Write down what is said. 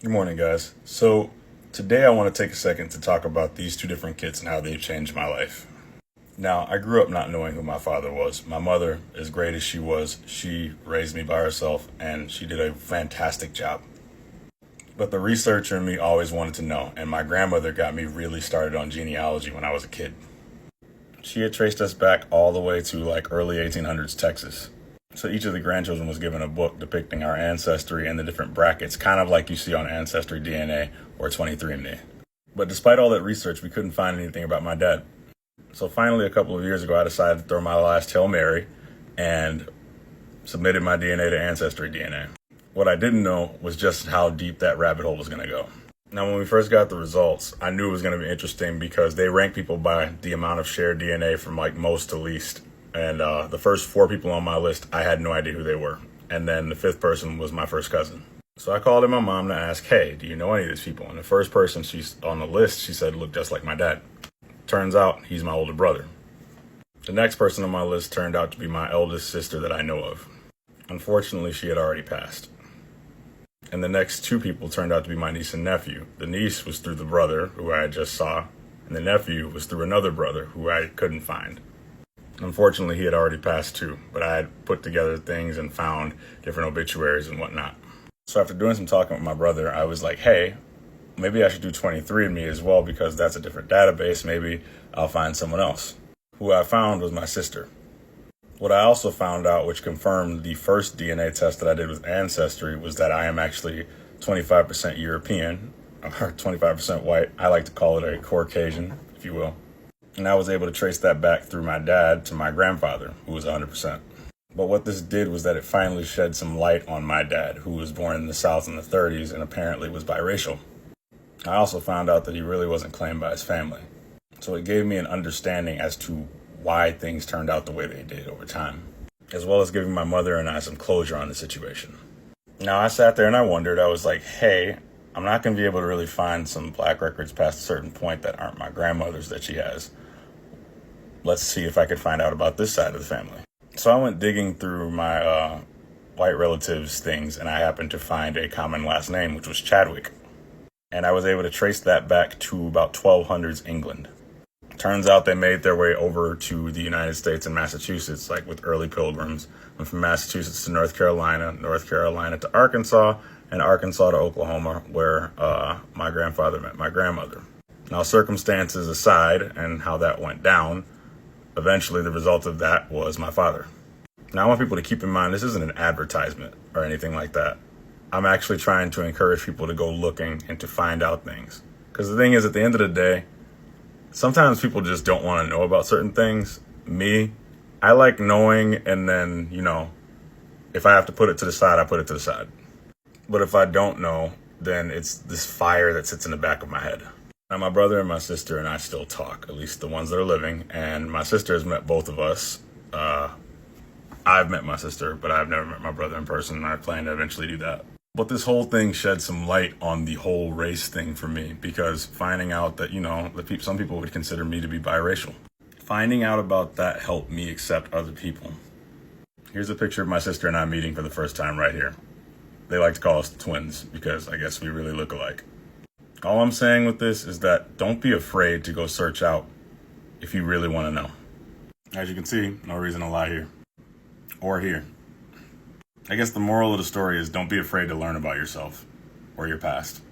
Good morning, guys. So, today I want to take a second to talk about these two different kids and how they've changed my life. Now, I grew up not knowing who my father was. My mother, as great as she was, she raised me by herself and she did a fantastic job. But the researcher in me always wanted to know, and my grandmother got me really started on genealogy when I was a kid. She had traced us back all the way to like early 1800s Texas. So each of the grandchildren was given a book depicting our ancestry and the different brackets, kind of like you see on AncestryDNA or 23andMe. But despite all that research, we couldn't find anything about my dad. So finally, a couple of years ago, I decided to throw my last Hail Mary and submitted my DNA to AncestryDNA. What I didn't know was just how deep that rabbit hole was going to go. Now, when we first got the results, I knew it was going to be interesting because they rank people by the amount of shared DNA from like most to least. And the first four people on my list, I had no idea who they were. And then the fifth person was my first cousin. So I called in my mom to ask, hey, do you know any of these people? And the first person she's on the list, she said, looked just like my dad. Turns out he's my older brother. The next person on my list turned out to be my eldest sister that I know of. Unfortunately, she had already passed. And the next two people turned out to be my niece and nephew. The niece was through the brother, who I just saw, and the nephew was through another brother, who I couldn't find. Unfortunately, he had already passed too, but I had put together things and found different obituaries and whatnot. So after doing some talking with my brother, I was like, hey, maybe I should do 23andMe as well because that's a different database. Maybe I'll find someone else. Who I found was my sister. What I also found out, which confirmed the first DNA test that I did with Ancestry, was that I am actually 25% European, or 25% white. I like to call it a Caucasian, if you will. And I was able to trace that back through my dad to my grandfather, who was 100%. But what this did was that it finally shed some light on my dad, who was born in the South in the 30s and apparently was biracial. I also found out that he really wasn't claimed by his family. So it gave me an understanding as to why things turned out the way they did over time, as well as giving my mother and I some closure on the situation. Now, I sat there and I wondered, I was like, hey, I'm not going to be able to really find some black records past a certain point that aren't my grandmother's that she has. Let's see if I could find out about this side of the family. So I went digging through my white relatives' things, and I happened to find a common last name, which was Chadwick. And I was able to trace that back to about 1200s England. Turns out they made their way over to the United States and Massachusetts, like with early pilgrims. Went from Massachusetts to North Carolina to Arkansas, and Arkansas to Oklahoma, where my grandfather met my grandmother. Now, circumstances aside and how that went down, eventually the result of that was my father. Now, I want people to keep in mind, this isn't an advertisement or anything like that. I'm actually trying to encourage people to go looking and to find out things. Because the thing is, at the end of the day, sometimes people just don't want to know about certain things. Me, I like knowing, and then, if I have to put it to the side, I put it to the side. But if I don't know, then it's this fire that sits in the back of my head. Now, my brother and my sister and I still talk, at least the ones that are living, and my sister has met both of us. I've met my sister, but I've never met my brother in person, and I plan to eventually do that. But this whole thing shed some light on the whole race thing for me, because finding out that, some people would consider me to be biracial. Finding out about that helped me accept other people. Here's a picture of my sister and I meeting for the first time right here. They like to call us twins because I guess we really look alike. All I'm saying with this is that don't be afraid to go search out if you really want to know. As you can see, no reason to lie here. Or here. I guess the moral of the story is don't be afraid to learn about yourself or your past.